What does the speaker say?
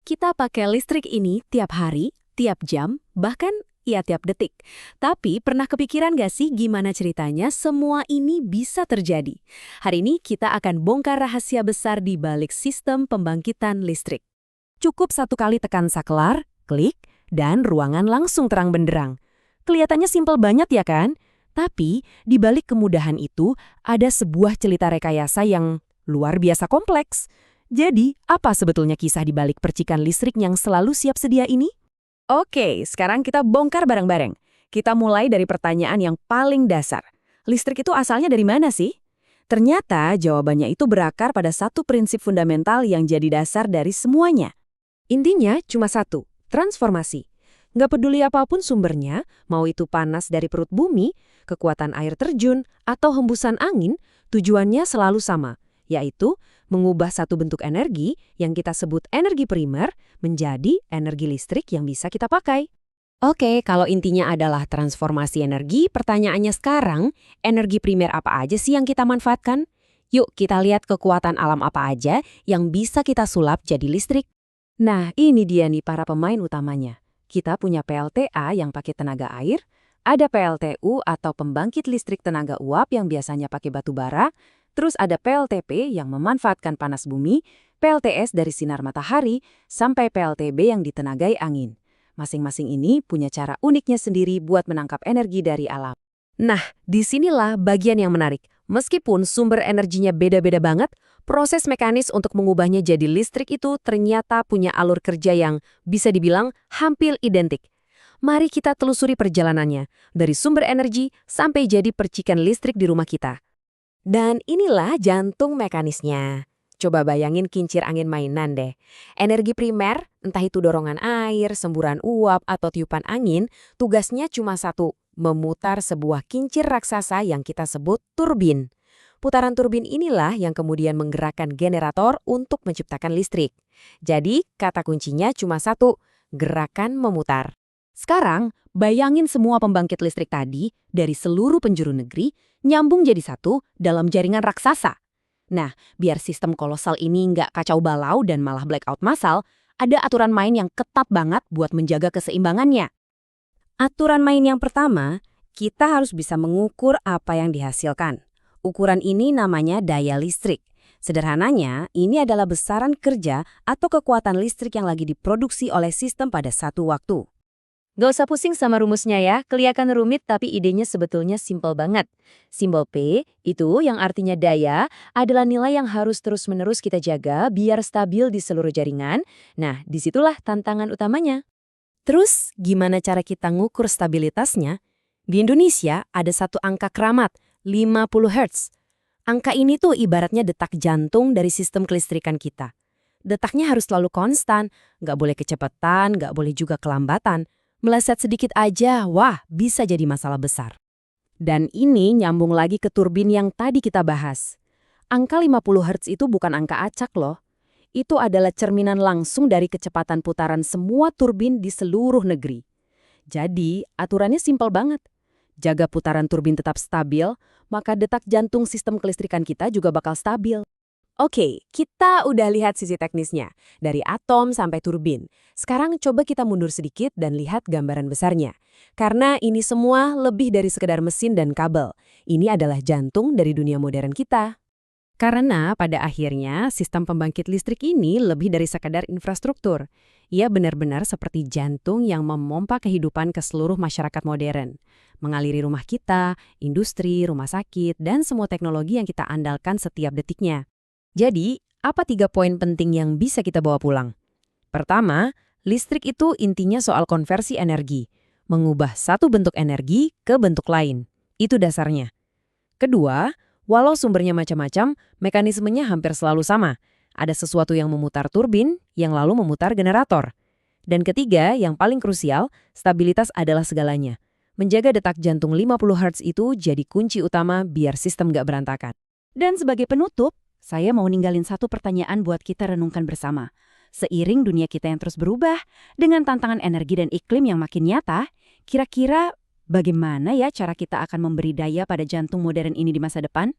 Kita pakai listrik ini tiap hari, tiap jam, bahkan ya tiap detik. Tapi pernah kepikiran gak sih gimana ceritanya semua ini bisa terjadi? Hari ini kita akan bongkar rahasia besar di balik sistem pembangkitan listrik. Cukup satu kali tekan saklar, klik, dan ruangan langsung terang benderang. Kelihatannya simpel banget ya kan? Tapi di balik kemudahan itu ada sebuah cerita rekayasa yang luar biasa kompleks. Jadi, apa sebetulnya kisah di balik percikan listrik yang selalu siap sedia ini? Oke, sekarang kita bongkar bareng-bareng. Kita mulai dari pertanyaan yang paling dasar. Listrik itu asalnya dari mana sih? Ternyata jawabannya itu berakar pada satu prinsip fundamental yang jadi dasar dari semuanya. Intinya cuma satu, transformasi. Nggak peduli apapun sumbernya, mau itu panas dari perut bumi, kekuatan air terjun, atau hembusan angin, tujuannya selalu sama, yaitu mengubah satu bentuk energi yang kita sebut energi primer menjadi energi listrik yang bisa kita pakai. Oke, kalau intinya adalah transformasi energi, pertanyaannya sekarang, energi primer apa aja sih yang kita manfaatkan? Yuk kita lihat kekuatan alam apa aja yang bisa kita sulap jadi listrik. Nah, ini dia nih para pemain utamanya. Kita punya PLTA yang pakai tenaga air, ada PLTU atau pembangkit listrik tenaga uap yang biasanya pakai batu bara, terus ada PLTP yang memanfaatkan panas bumi, PLTS dari sinar matahari, sampai PLTB yang ditenagai angin. Masing-masing ini punya cara uniknya sendiri buat menangkap energi dari alam. Nah, disinilah bagian yang menarik. Meskipun sumber energinya beda-beda banget, proses mekanis untuk mengubahnya jadi listrik itu ternyata punya alur kerja yang bisa dibilang hampir identik. Mari kita telusuri perjalanannya, dari sumber energi sampai jadi percikan listrik di rumah kita. Dan inilah jantung mekanisnya. Coba bayangin kincir angin mainan deh. Energi primer, entah itu dorongan air, semburan uap, atau tiupan angin, tugasnya cuma satu, memutar sebuah kincir raksasa yang kita sebut turbin. Putaran turbin inilah yang kemudian menggerakkan generator untuk menciptakan listrik. Jadi, kata kuncinya cuma satu, gerakan memutar. Sekarang, bayangin semua pembangkit listrik tadi dari seluruh penjuru negeri nyambung jadi satu dalam jaringan raksasa. Nah, biar sistem kolosal ini nggak kacau balau dan malah blackout massal, ada aturan main yang ketat banget buat menjaga keseimbangannya. Aturan main yang pertama, kita harus bisa mengukur apa yang dihasilkan. Ukuran ini namanya daya listrik. Sederhananya, ini adalah besaran kerja atau kekuatan listrik yang lagi diproduksi oleh sistem pada satu waktu. Gak usah pusing sama rumusnya ya, kelihatan rumit tapi idenya sebetulnya simpel banget. Simbol P, itu yang artinya daya, adalah nilai yang harus terus-menerus kita jaga biar stabil di seluruh jaringan. Nah, disitulah tantangan utamanya. Terus, gimana cara kita ngukur stabilitasnya? Di Indonesia ada satu angka keramat, 50 Hz. Angka ini tuh ibaratnya detak jantung dari sistem kelistrikan kita. Detaknya harus selalu konstan, nggak boleh kecepatan, nggak boleh juga kelambatan. Meleset sedikit aja, wah bisa jadi masalah besar. Dan ini nyambung lagi ke turbin yang tadi kita bahas. Angka 50 Hz itu bukan angka acak loh. Itu adalah cerminan langsung dari kecepatan putaran semua turbin di seluruh negeri. Jadi, aturannya simpel banget. Jaga putaran turbin tetap stabil, maka detak jantung sistem kelistrikan kita juga bakal stabil. Oke, kita udah lihat sisi teknisnya, dari atom sampai turbin. Sekarang coba kita mundur sedikit dan lihat gambaran besarnya. Karena ini semua lebih dari sekedar mesin dan kabel. Ini adalah jantung dari dunia modern kita. Karena pada akhirnya sistem pembangkit listrik ini lebih dari sekedar infrastruktur. Ia benar-benar seperti jantung yang memompa kehidupan ke seluruh masyarakat modern. Mengaliri rumah kita, industri, rumah sakit, dan semua teknologi yang kita andalkan setiap detiknya. Jadi, apa 3 poin penting yang bisa kita bawa pulang? Pertama, listrik itu intinya soal konversi energi. Mengubah satu bentuk energi ke bentuk lain. Itu dasarnya. Kedua, walau sumbernya macam-macam, mekanismenya hampir selalu sama. Ada sesuatu yang memutar turbin, yang lalu memutar generator. Dan ketiga, yang paling krusial, stabilitas adalah segalanya. Menjaga detak jantung 50 Hz itu jadi kunci utama biar sistem nggak berantakan. Dan sebagai penutup, saya mau ninggalin satu pertanyaan buat kita renungkan bersama. Seiring dunia kita yang terus berubah, dengan tantangan energi dan iklim yang makin nyata, kira-kira bagaimana ya cara kita akan memberi daya pada jantung modern ini di masa depan?